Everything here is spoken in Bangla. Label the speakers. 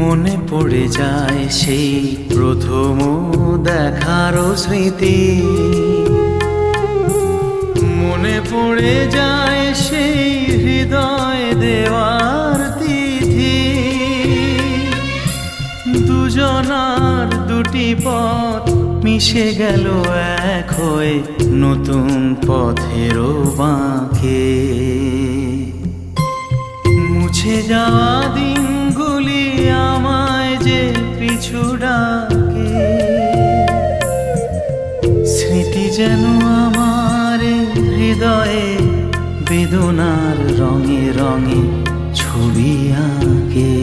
Speaker 1: মনে পড়ে যায় সেই প্রথম দেখার স্মৃতি, মনে পড়ে যায় সেই হৃদয় দেওয়ার তিথি। দুজনার দুটি পথ মিশে গেল এক হয়ে নতুন পথেরও বাঁকে। মুছে যাওয়া দিনগুলি আমায় যে পিছু ডাকে, স্মৃতি যেন আমার হৃদয়ে বেদনার রঙে রঙে ছবি আঁকে।